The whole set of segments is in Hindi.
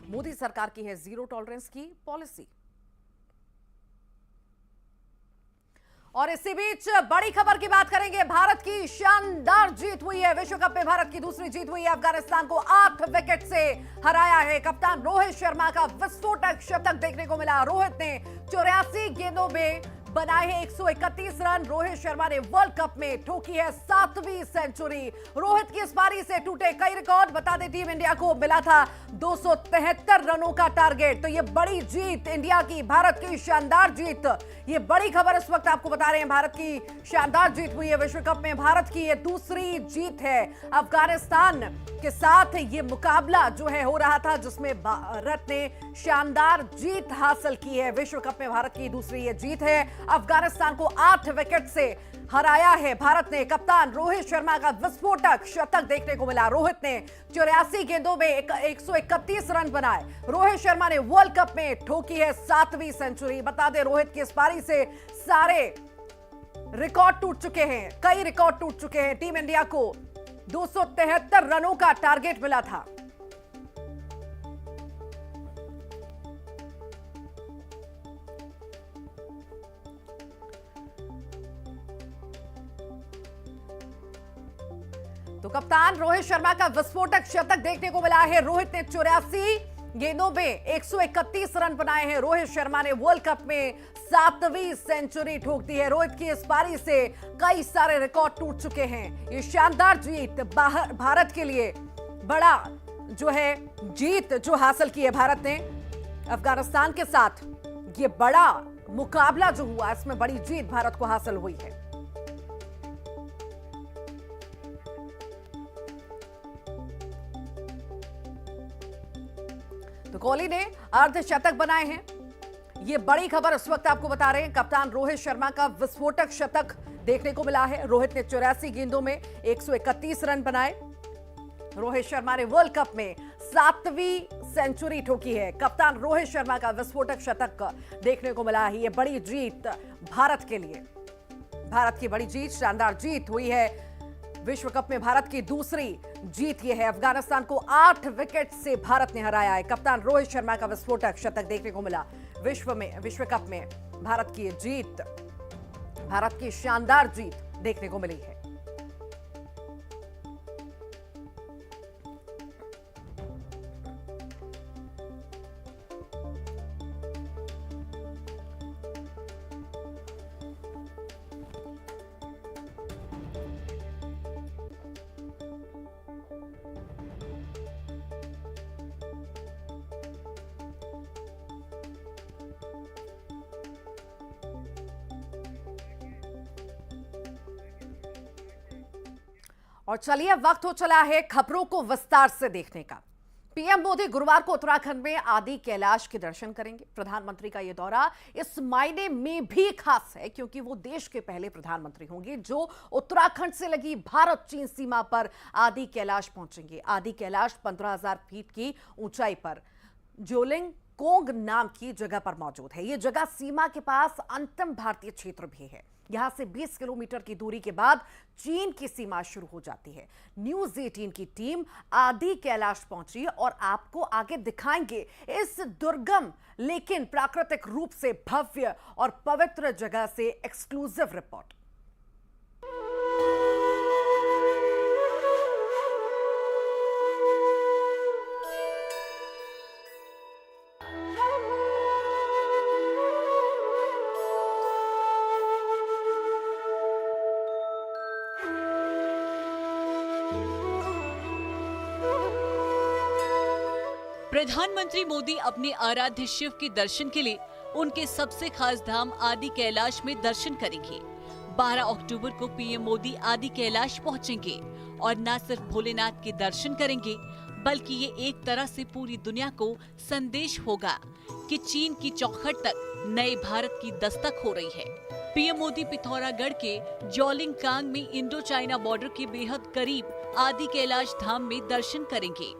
मोदी सरकार की है जीरो टॉलरेंस की पॉलिसी। और इसी बीच बड़ी खबर की बात करेंगे। भारत की शानदार जीत हुई है। विश्व कप में भारत की दूसरी जीत हुई है। अफगानिस्तान को 8 विकेट से हराया है। कप्तान रोहित शर्मा का विस्फोटक शतक देखने को मिला। रोहित ने 84 गेंदों में बनाए हैं 131 रन। रोहित शर्मा ने वर्ल्ड कप में ठोकी है 7वीं सेंचुरी। रोहित की इस पारी से टूटे कई रिकॉर्ड। बता दें टीम इंडिया को मिला था 273 रनों का टारगेट। तो ये बड़ी जीत इंडिया की, भारत की शानदार जीत। ये बड़ी खबर इस वक्त आपको बता रहे हैं। भारत की शानदार जीत हुई है। विश्व कप में भारत की ये दूसरी जीत है। अफगानिस्तान के साथ ये मुकाबला जो है हो रहा था, जिसमें भारत ने शानदार जीत हासिल की है। विश्व कप में भारत की दूसरी ये जीत है। अफगानिस्तान को 8 विकेट से हराया है भारत ने। कप्तान रोहित शर्मा का विस्फोटक शतक देखने को मिला। रोहित ने 84 गेंदों में 131 रन बनाए। रोहित शर्मा ने वर्ल्ड कप में ठोकी है 7वीं सेंचुरी। बता दें रोहित की इस पारी से सारे रिकॉर्ड टूट चुके हैं, कई रिकॉर्ड टूट चुके हैं। टीम इंडिया को 273 रनों का टारगेट मिला था। तो कप्तान रोहित शर्मा का विस्फोटक शतक देखने को मिला है। रोहित ने 84 गेंदों में 131 रन बनाए हैं। रोहित शर्मा ने वर्ल्ड कप में 7वीं सेंचुरी ठोक दी है। रोहित की इस पारी से कई सारे रिकॉर्ड टूट चुके हैं। ये शानदार जीत भारत के लिए बड़ा जो है जीत जो हासिल की है भारत ने अफगानिस्तान के साथ। ये बड़ा मुकाबला जो हुआ, इसमें बड़ी जीत भारत को हासिल हुई है। तो कोहली ने अर्धशतक बनाए हैं। ये बड़ी खबर इस वक्त आपको बता रहे हैं। कप्तान रोहित शर्मा का विस्फोटक शतक देखने को मिला है। रोहित ने 84 गेंदों में 131 रन बनाए। रोहित शर्मा ने वर्ल्ड कप में 7वीं सेंचुरी ठोकी है। कप्तान रोहित शर्मा का विस्फोटक शतक देखने को मिला है। ये बड़ी जीत भारत के लिए, भारत की बड़ी जीत, शानदार जीत हुई है। विश्व कप में भारत की दूसरी जीत यह है। अफगानिस्तान को 8 विकेट से भारत ने हराया है। कप्तान रोहित शर्मा का विस्फोटक शतक देखने को मिला। विश्व कप में भारत की जीत, भारत की शानदार जीत देखने को मिली है। और चलिए अब वक्त हो चला है खबरों को विस्तार से देखने का। पीएम मोदी गुरुवार को उत्तराखंड में आदि कैलाश के दर्शन करेंगे। प्रधानमंत्री का यह दौरा इस मायने में भी खास है क्योंकि वो देश के पहले प्रधानमंत्री होंगे जो उत्तराखंड से लगी भारत चीन सीमा पर आदि कैलाश पहुंचेंगे। आदि कैलाश 15,000 फीट की ऊंचाई पर जोलिंग कोंग नाम की जगह पर मौजूद है। यह जगह सीमा के पास अंतिम भारतीय क्षेत्र भी है। यहां से 20 किलोमीटर की दूरी के बाद चीन की सीमा शुरू हो जाती है। न्यूज 18 की टीम आदि कैलाश पहुंची और आपको आगे दिखाएंगे इस दुर्गम लेकिन प्राकृतिक रूप से भव्य और पवित्र जगह से एक्सक्लूसिव रिपोर्ट। प्रधानमंत्री मोदी अपने आराध्य शिव के दर्शन के लिए उनके सबसे खास धाम आदि कैलाश में दर्शन करेंगे। 12 अक्टूबर को पीएम मोदी आदि कैलाश पहुंचेंगे और न सिर्फ भोलेनाथ के दर्शन करेंगे बल्कि ये एक तरह से पूरी दुनिया को संदेश होगा कि चीन की चौखट तक नए भारत की दस्तक हो रही है। पीएम मोदी पिथौरागढ़ के जोलिंग कांग में इंडो चाइना बॉर्डर के बेहद करीब आदि कैलाश धाम में दर्शन करेंगे।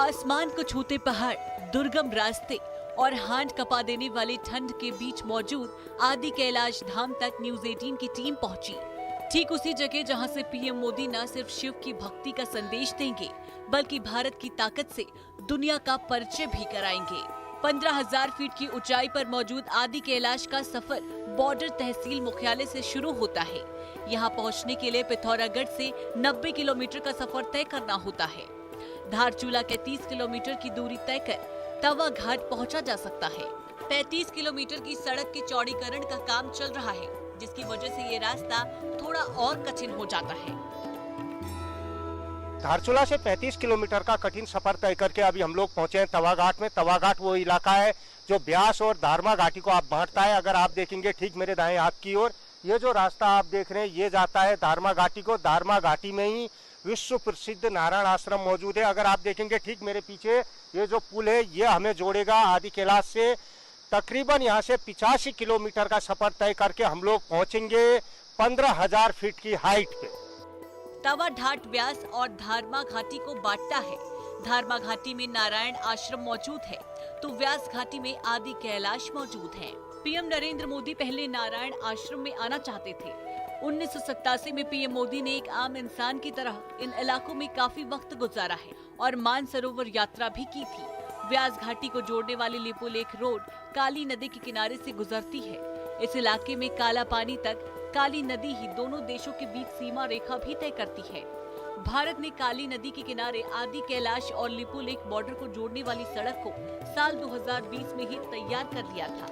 आसमान को छूते पहाड़, दुर्गम रास्ते और हांड कपा देने वाले ठंड के बीच मौजूद आदि कैलाश धाम तक न्यूज 18 की टीम पहुंची। ठीक उसी जगह जहां से पीएम मोदी न सिर्फ शिव की भक्ति का संदेश देंगे, बल्कि भारत की ताकत से दुनिया का परिचय भी कराएंगे। 15,000 फीट की ऊंचाई पर मौजूद आदि कैलाश का सफर बॉर्डर तहसील मुख्यालय से शुरू होता है। यहां पहुंचने के लिए पिथौरागढ़ से 90 किलोमीटर का सफर तय करना होता है। धारचूला के 30 किलोमीटर की दूरी तय कर तवा घाट पहुंचा जा सकता है। 35 किलोमीटर की सड़क के चौड़ीकरण का काम चल रहा है, जिसकी वजह से ये रास्ता थोड़ा और कठिन हो जाता है। धारचूला से 35 किलोमीटर का कठिन सफर तय करके अभी हम लोग पहुंचे हैं तवा घाट में। तवा घाट वो इलाका है जो ब्यास और धारमा घाटी को आप बांटता है। अगर आप देखेंगे ठीक मेरे दाएं हाथ की ओर ये जो रास्ता आप देख रहे हैं ये जाता है धारमा घाटी को। धारमा घाटी में ही विश्व प्रसिद्ध नारायण आश्रम मौजूद है। अगर आप देखेंगे ठीक मेरे पीछे ये जो पुल है ये हमें जोड़ेगा आदि कैलाश से। तकरीबन यहाँ से 85 किलोमीटर का सफर तय करके हम लोग पहुंचेंगे 15,000 फीट की हाइट पे। तवा घाट व्यास और धारमा घाटी को बांटता है। धारमा घाटी में नारायण आश्रम मौजूद है, तो व्यास घाटी में आदि कैलाश मौजूद है। पीएम नरेंद्र मोदी पहले नारायण आश्रम में आना चाहते थे। 1987 में पीएम मोदी ने एक आम इंसान की तरह इन इलाकों में काफी वक्त गुजारा है और मानसरोवर यात्रा भी की थी। व्यास घाटी को जोड़ने वाली लिपुलेख रोड काली नदी के किनारे से गुजरती है। इस इलाके में काला पानी तक काली नदी ही दोनों देशों के बीच सीमा रेखा भी तय करती है। भारत ने काली नदी के किनारे आदि कैलाश और लिपुलेख बॉर्डर को जोड़ने वाली सड़क को साल 2020 में ही तैयार कर लिया था।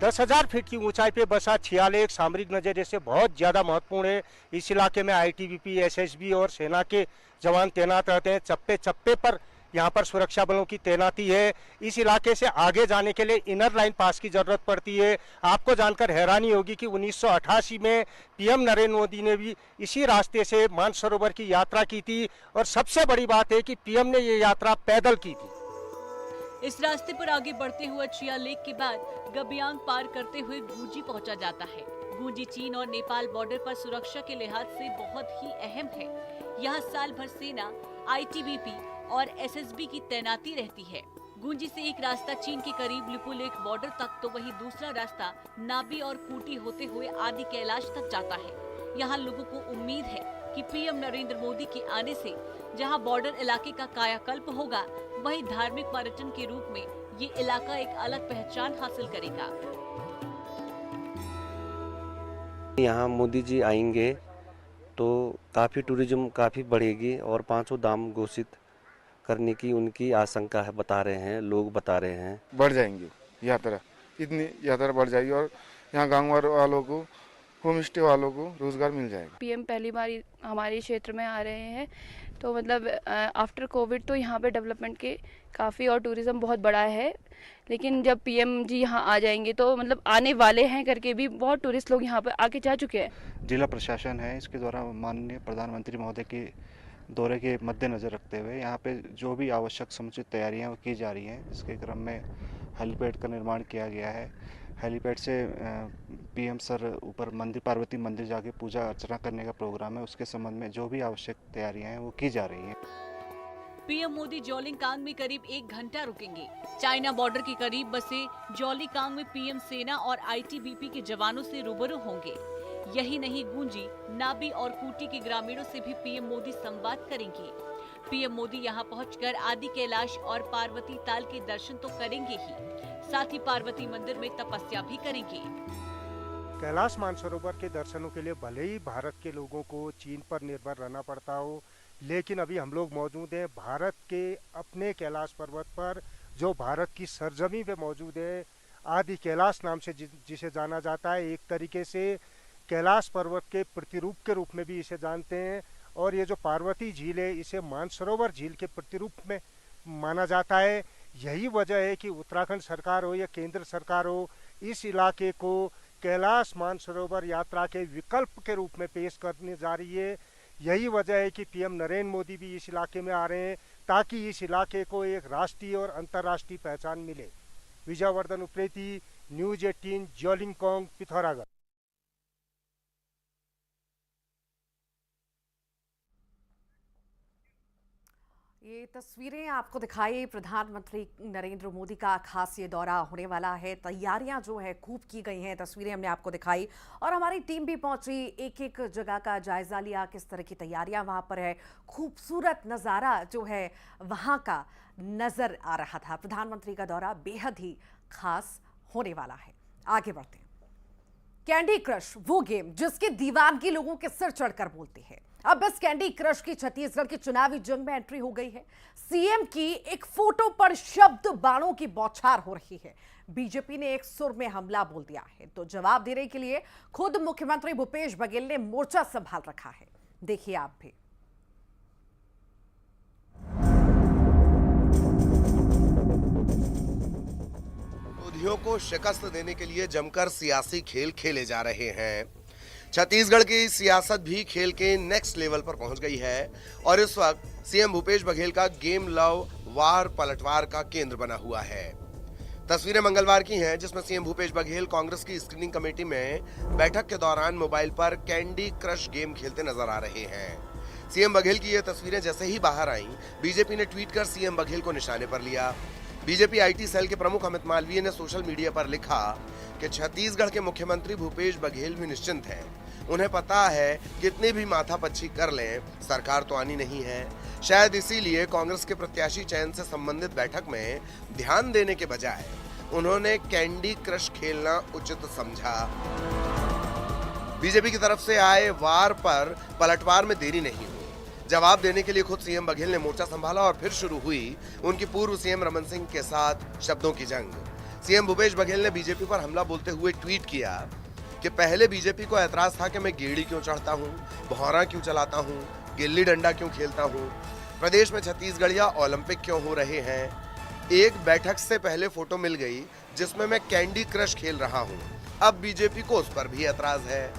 10,000 फीट की ऊंचाई पे बसा छियाले एक सामरिक नजरिए से बहुत ज्यादा महत्वपूर्ण है। इस इलाके में आईटीबीपी, एसएसबी और सेना के जवान तैनात रहते हैं। चप्पे चप्पे पर यहाँ पर सुरक्षा बलों की तैनाती है। इस इलाके से आगे जाने के लिए इनर लाइन पास की जरूरत पड़ती है। आपको जानकर हैरानी होगी कि 1988 में पीएम नरेंद्र मोदी ने भी इसी रास्ते से मानसरोवर की यात्रा की थी और सबसे बड़ी बात है कि पीएम ने ये यात्रा पैदल की थी। इस रास्ते पर आगे बढ़ते हुए चिया लेक के बाद गबियांग पार करते हुए गूंजी पहुंचा जाता है। गूंजी चीन और नेपाल बॉर्डर पर सुरक्षा के लिहाज से बहुत ही अहम है। यहाँ साल भर सेना, आईटीबीपी और एसएसबी की तैनाती रहती है। गूंजी से एक रास्ता चीन के करीब लिपुलेख बॉर्डर तक, तो वही दूसरा रास्ता नाबी और कूटी होते हुए आदि कैलाश तक जाता है। यहाँ लोगों को उम्मीद है कि पीएम नरेंद्र मोदी के आने से जहाँ बॉर्डर इलाके का कायाकल्प होगा, वहीं धार्मिक पर्यटन के रूप में ये इलाका एक अलग पहचान हासिल करेगा। यहाँ मोदी जी आएंगे तो काफ़ी टूरिज्म काफ़ी बढ़ेगी और 5 धाम घोषित करने की उनकी आशंका है, बता रहे हैं, लोग बता रहे हैं। बढ़ जाएंगी यात्रा, इतनी यात्रा बढ़ जाएगी और यहाँ गाँव वालों को, होम स्टे वालों को रोजगार मिल जाएगा। पीएम पहली बार हमारे क्षेत्र में आ रहे हैं, तो मतलब आफ्टर कोविड तो यहाँ पे डेवलपमेंट के काफ़ी और टूरिज़्म बहुत बड़ा है। लेकिन जब पीएम जी यहाँ आ जाएंगे तो मतलब आने वाले हैं करके भी बहुत टूरिस्ट लोग यहाँ पर आके जा चुके हैं। जिला प्रशासन है, इसके द्वारा माननीय प्रधानमंत्री महोदय के दौरे के मद्देनज़र रखते हुए यहाँ पे जो भी आवश्यक समुचित तैयारियाँ की जा रही हैं। इसके क्रम में हेलीपैड का निर्माण किया गया है। हेलीपैड से पीएम सर ऊपर मंदिर, पार्वती मंदिर जाके पूजा अर्चना करने का प्रोग्राम है। उसके संबंध में जो भी आवश्यक तैयारियां हैं वो की जा रही हैं। पीएम मोदी जॉलिंगकांग में करीब 1 घंटा रुकेंगे। चाइना बॉर्डर के करीब बसे जॉलिंगकांग में पीएम सेना और आईटीबीपी के जवानों से रूबरू होंगे। यही नहीं, गूंजी, नाबी और कूटी के ग्रामीणों से भी पीएम मोदी संवाद करेंगे। पीएम मोदी यहाँ पहुंचकर आदि कैलाश और पार्वती ताल के दर्शन तो करेंगे ही, साथ ही पार्वती मंदिर में तपस्या भी करेंगे। कैलाश मानसरोवर के दर्शनों के लिए भले ही भारत के लोगों को चीन पर निर्भर रहना पड़ता हो, लेकिन अभी हम लोग मौजूद हैं भारत के अपने कैलाश पर्वत पर, जो भारत की सरजमी पे मौजूद है। आदि कैलाश नाम से जिसे जाना जाता है। एक तरीके से कैलाश पर्वत के प्रतिरूप के रूप में भी इसे जानते हैं। और ये जो पार्वती झील है, इसे मानसरोवर झील के प्रतिरूप में माना जाता है। यही वजह है कि उत्तराखंड सरकार हो या केंद्र सरकार हो, इस इलाके को कैलाश मानसरोवर यात्रा के विकल्प के रूप में पेश करने जा रही है। यही वजह है कि पीएम नरेंद्र मोदी भी इस इलाके में आ रहे हैं, ताकि इस इलाके को एक राष्ट्रीय और अंतर्राष्ट्रीय पहचान मिले। विजयवर्धन उप्रेती, न्यूज़ 18, जॉलिंगकांग, पिथौरागढ़। ये तस्वीरें आपको दिखाई प्रधानमंत्री नरेंद्र मोदी का खास ये दौरा होने वाला है। तैयारियां जो है खूब की गई हैं, तस्वीरें हमने आपको दिखाई और हमारी टीम भी पहुंची, एक एक जगह का जायजा लिया, किस तरह की तैयारियां वहां पर है। खूबसूरत नज़ारा जो है वहां का नजर आ रहा था। प्रधानमंत्री का दौरा बेहद ही खास होने वाला है। आगे बढ़ते हैं। कैंडी क्रश वो गेम जिसकी दीवानगी लोगों के सिर चढ़कर बोलती है। अब इस कैंडी क्रश की छत्तीसगढ़ की चुनावी जंग में एंट्री हो गई है। सीएम की एक फोटो पर शब्द बाणों की बौछार हो रही है। बीजेपी ने एक सुर में हमला बोल दिया है तो जवाब देने के लिए खुद मुख्यमंत्री भूपेश बघेल ने मोर्चा संभाल रखा है। देखिए आप भी। विरोधियों को शिकस्त देने के लिए जमकर सियासी खेल खेले जा रहे हैं। छत्तीसगढ़ की सियासत भी खेल के नेक्स्ट लेवल पर पहुंच गई है और इस वक्त सीएम भूपेश बघेल का गेम लव वार पलटवार का केंद्र बना हुआ है। तस्वीरें मंगलवार की हैं जिसमें सीएम भूपेश बघेल कांग्रेस की स्क्रीनिंग कमेटी में बैठक के दौरान मोबाइल पर कैंडी क्रश गेम खेलते नजर आ रहे हैं। सीएम बघेल की ये तस्वीरें जैसे ही बाहर आईं, बीजेपी ने ट्वीट कर सीएम बघेल को निशाने पर लिया। बीजेपी आईटी सेल के प्रमुख अमित मालवीय ने सोशल मीडिया पर लिखा कि छत्तीसगढ़ के मुख्यमंत्री भूपेश बघेल भी निश्चिंत हैं। उन्हें पता है कितनी भी माथापच्ची कर लें, सरकार तो आनी नहीं है। शायद इसीलिए कांग्रेस के प्रत्याशी चयन से संबंधित बैठक में ध्यान देने के बजाय उन्होंने कैंडी क्रश खेलना उचित समझा। बीजेपी की तरफ से आए वार पर पलटवार में देरी नहीं हुई। जवाब देने के लिए खुद सीएम बघेल ने मोर्चा संभाला और फिर शुरू हुई उनकी पूर्व सीएम रमन सिंह के साथ शब्दों की जंग। सीएम भूपेश बघेल ने बीजेपी पर हमला बोलते हुए ट्वीट किया कि पहले बीजेपी को ऐतराज था कि मैं गेड़ी क्यों चढ़ता हूँ, भौरा क्यों चलाता हूँ, गिल्ली डंडा क्यों खेलता हूँ, प्रदेश में छत्तीसगढ़िया ओलंपिक क्यों हो रहे हैं। एक बैठक से पहले फोटो मिल गई जिसमें मैं कैंडी क्रश खेल रहा हूँ। अब बीजेपी को उस पर भी ऐतराज है।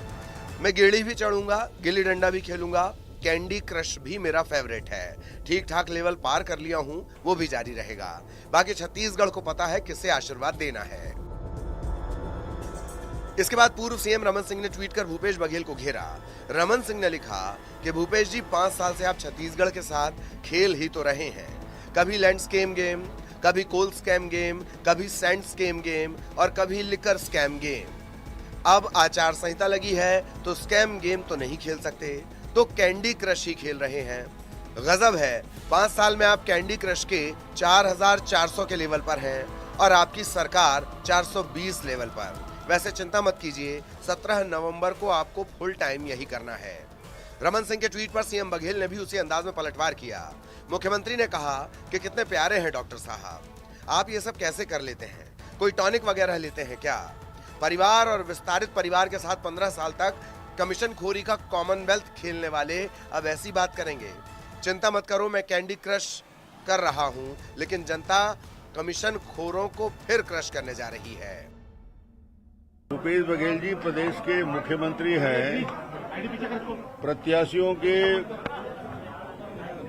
मैं गेड़ी भी चढ़ूंगा, गिल्ली डंडा भी खेलूंगा, कैंडी क्रश भी मेरा फेवरेट है। ठीक ठाक लेवल पार कर लिया हूं, वो भी जारी रहेगा। बाकी छत्तीसगढ़ को पता है किसे आशीर्वाद देना है। इसके बाद पूर्व सीएम रमन सिंह ने ट्वीट कर भूपेश बघेल को घेरा। रमन सिंह ने लिखा कि भूपेश जी 5 साल से आप छत्तीसगढ़ के साथ खेल ही तो रहे हैं। कभी लैंड स्कैम गेम, कभी कोल स्कैम गेम, कभी सैंड स्कैम गेम और कभी लिकर स्कैम गेम। अब आचार संहिता लगी है तो स्कैम गेम तो नहीं खेल सकते, तो कैंडी क्रश ही खेल रहे हैं। गजब है, 5 साल में आप कैंडी क्रश के 4400 के लेवल पर हैं और आपकी सरकार 420 लेवल पर। वैसे चिंता मत कीजिए, 17 नवंबर को आपको फुल टाइम यही करना है। रमन सिंह के ट्वीट पर सीएम बघेल ने भी उसी अंदाज में पलटवार किया। मुख्यमंत्री ने कहा कि कितने प्यारे हैं डॉक्टर साहब, आप ये सब कैसे कर लेते हैं? कोई टॉनिक वगैरह लेते हैं क्या? परिवार और विस्तारित परिवार के साथ 15 साल तक कमीशन खोरी का कॉमनवेल्थ खेलने वाले अब ऐसी बात करेंगे। चिंता मत करो, मैं कैंडी क्रश कर रहा हूं, लेकिन जनता कमीशन खोरों को फिर क्रश करने जा रही है। भूपेश बघेल जी प्रदेश के मुख्यमंत्री हैं। प्रत्याशियों के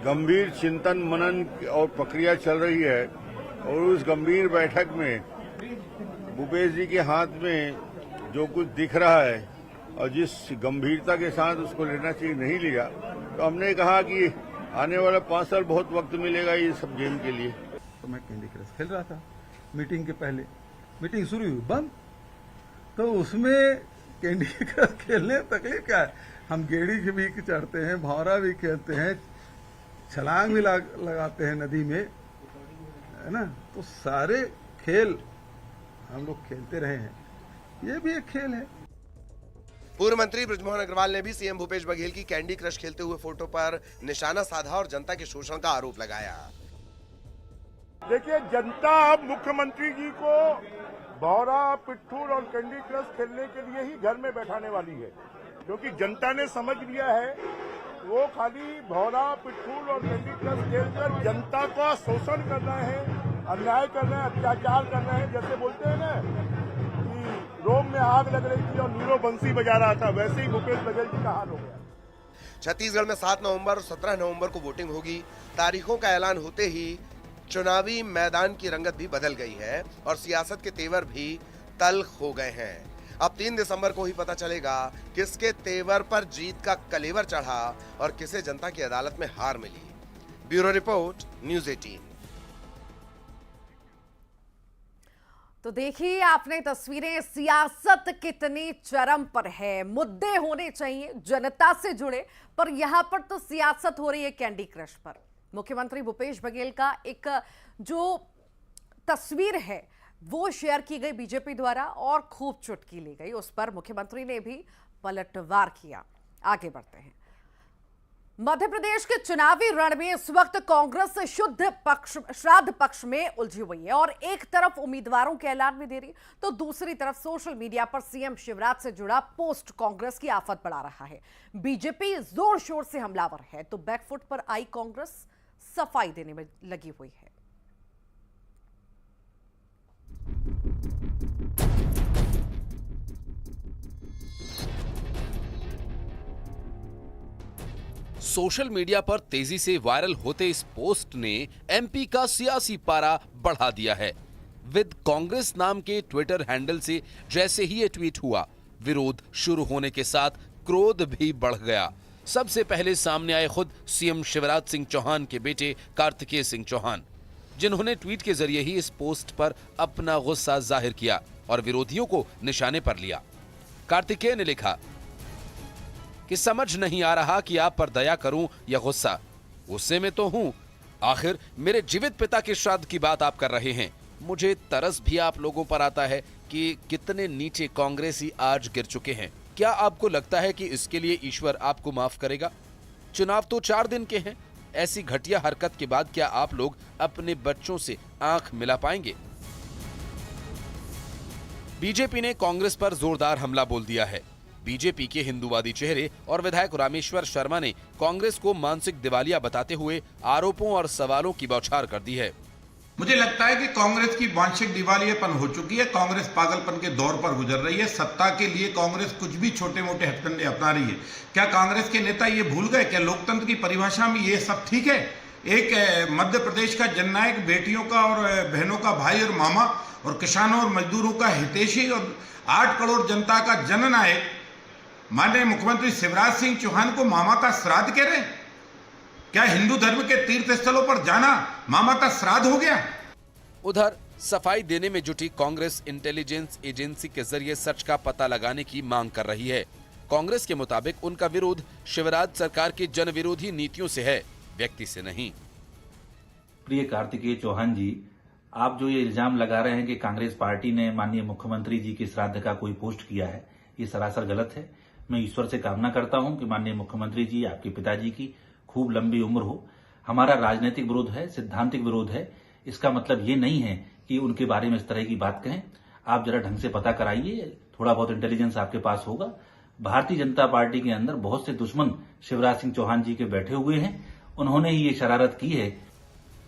गंभीर चिंतन मनन और प्रक्रिया चल रही है और उस गंभीर बैठक में भूपेश जी के हाथ में जो कुछ दिख रहा है और जिस गंभीरता के साथ उसको लेना चाहिए नहीं लिया, तो हमने कहा कि आने वाला 5 साल बहुत वक्त मिलेगा ये सब गेम के लिए। तो मैं कैंडी क्रश खेल रहा था मीटिंग के पहले। मीटिंग शुरू हुई बंद, तो उसमें कैंडी क्रश खेलने तकलीफ क्या है? हम गेड़ी भी चढ़ते हैं, भौरा भी खेलते हैं, छलांग भी लगाते हैं नदी में, है ना। तो सारे खेल हम लोग खेलते रहे हैं, ये भी एक खेल है। पूर्व मंत्री बृजमोहन अग्रवाल ने भी सीएम भूपेश बघेल की कैंडी क्रश खेलते हुए फोटो पर निशाना साधा और जनता के शोषण का आरोप लगाया। देखिए, जनता अब मुख्यमंत्री जी को भौरा, पिट्ठूर और कैंडी क्रश खेलने के लिए ही घर में बैठाने वाली है, क्योंकि जनता ने समझ लिया है वो खाली भौरा, पिट्ठूर और कैंडी क्रश खेलकर जनता का शोषण करना है, अन्याय करना है, अत्याचार करना है। जैसे बोलते हैं ना कि रोम में आग लग रही थी और नीरो बंसी बजा रहा था, वैसे ही भूपेश बघेल जी का हाल हो गया। छत्तीसगढ़ में 7 नवंबर और 17 नवंबर को वोटिंग होगी। तारीखों का ऐलान होते ही चुनावी मैदान की रंगत भी बदल गई है और सियासत के तेवर भी तल्ख हो गए हैं। अब 3 दिसंबर को ही पता चलेगा किसके तेवर पर जीत का कलेवर चढ़ा और किसे जनता की अदालत में हार मिली। Bureau report, news 18। तो देखिए आपने तस्वीरें, सियासत कितनी चरम पर है। मुद्दे होने चाहिए जनता से जुड़े, पर यहां पर तो सियासत हो रही है कैंडी क्रश पर। मुख्यमंत्री भूपेश बघेल का एक जो तस्वीर है वो शेयर की गई बीजेपी द्वारा और खूब चुटकी ली गई। उस पर मुख्यमंत्री ने भी पलटवार किया। आगे बढ़ते हैं। मध्य प्रदेश के चुनावी रण में इस वक्त कांग्रेस श्राद्ध पक्ष में उलझी हुई है और एक तरफ उम्मीदवारों के ऐलान में देरी, तो दूसरी तरफ सोशल मीडिया पर सीएम शिवराज से जुड़ा पोस्ट कांग्रेस की आफत बढ़ा रहा है। बीजेपी जोर शोर से हमलावर है तो बैकफुट पर आई कांग्रेस सफाई देने में लगी हुई है। सोशल मीडिया पर तेजी से वायरल होते इस पोस्ट ने एमपी का सियासी पारा बढ़ा दिया है। विद कांग्रेस नाम के ट्विटर हैंडल से जैसे ही ये ट्वीट हुआ, विरोध शुरू होने के साथ क्रोध भी बढ़ गया। सबसे पहले सामने आए खुद सीएम शिवराज सिंह चौहान के बेटे कार्तिकेय सिंह चौहान, जिन्होंने ट्वीट के जरिए ही इस पोस्ट पर अपना गुस्सा जाहिर किया और विरोधियों को निशाने पर लिया। कार्तिकेय ने लिखा कि समझ नहीं आ रहा कि आप पर दया करूं या गुस्सा। गुस्से में तो हूं, आखिर मेरे जीवित पिता के श्राद्ध की बात आप कर रहे हैं। मुझे तरस भी आप लोगों पर आता है कि कितने नीचे कांग्रेसी आज गिर चुके हैं। क्या आपको लगता है कि इसके लिए ईश्वर आपको माफ करेगा? चुनाव तो 4 दिन के हैं। ऐसी घटिया हरकत के बाद क्या आप लोग अपने बच्चों से आंख मिला पाएंगे? बीजेपी ने कांग्रेस पर जोरदार हमला बोल दिया है। बीजेपी के हिंदूवादी चेहरे और विधायक रामेश्वर शर्मा ने कांग्रेस को मानसिक दिवालिया बताते हुए आरोपों और सवालों की बौछार कर दी है। मुझे लगता है कि कांग्रेस की मानसिक दिवालियापन हो चुकी है। कांग्रेस पागलपन के दौर पर गुजर रही है। सत्ता के लिए कांग्रेस कुछ भी छोटे मोटे हथकंडे अपना रही है। क्या कांग्रेस के नेता ये भूल गए? क्या लोकतंत्र की परिभाषा में ये सब ठीक है? एक मध्य प्रदेश का जननायक, बेटियों का और बहनों का भाई और मामा और किसानों और मजदूरों का हितैषी और 8 करोड़ जनता का जननायक माननीय मुख्यमंत्री शिवराज सिंह चौहान को मामा का श्राद्ध कह रहे हैं? क्या हिंदू धर्म के तीर्थ स्थलों पर जाना मामा का श्राद्ध हो गया? उधर सफाई देने में जुटी कांग्रेस इंटेलिजेंस एजेंसी के जरिए सच का पता लगाने की मांग कर रही है। कांग्रेस के मुताबिक उनका विरोध शिवराज सरकार की जन विरोधी नीतियों से है, व्यक्ति से नहीं। प्रिय कार्तिकेय चौहान जी, आप जो ये इल्जाम लगा रहे हैं कि कांग्रेस पार्टी ने माननीय मुख्यमंत्री जी के श्राद्ध का कोई पोस्ट किया है, ये सरासर गलत है। मैं ईश्वर से कामना करता हूं कि माननीय मुख्यमंत्री जी, आपके पिताजी की खूब लंबी उम्र हो। हमारा राजनीतिक विरोध है, सिद्धांतिक विरोध है। इसका मतलब ये नहीं है कि उनके बारे में इस तरह की बात कहें। आप जरा ढंग से पता कराइए, थोड़ा बहुत इंटेलिजेंस आपके पास होगा। भारतीय जनता पार्टी के अंदर बहुत से दुश्मन शिवराज सिंह चौहान जी के बैठे हुए हैं, उन्होंने ही ये शरारत की है।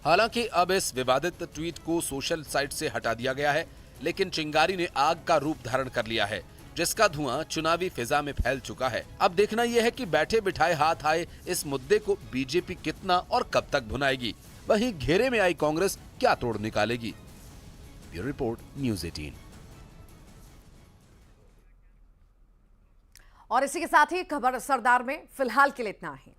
हालांकि अब इस विवादित ट्वीट को सोशल साइट से हटा दिया गया है, लेकिन चिंगारी ने आग का रूप धारण कर लिया है, जिसका धुआं चुनावी फिजा में फैल चुका है। अब देखना यह है कि बैठे बिठाए हाथ आए इस मुद्दे को बीजेपी कितना और कब तक भुनाएगी। वहीं घेरे में आई कांग्रेस क्या तोड़ निकालेगी। Bureau report, news 18। और इसी के साथ ही खबर सरदार में फिलहाल के लिए इतना ही।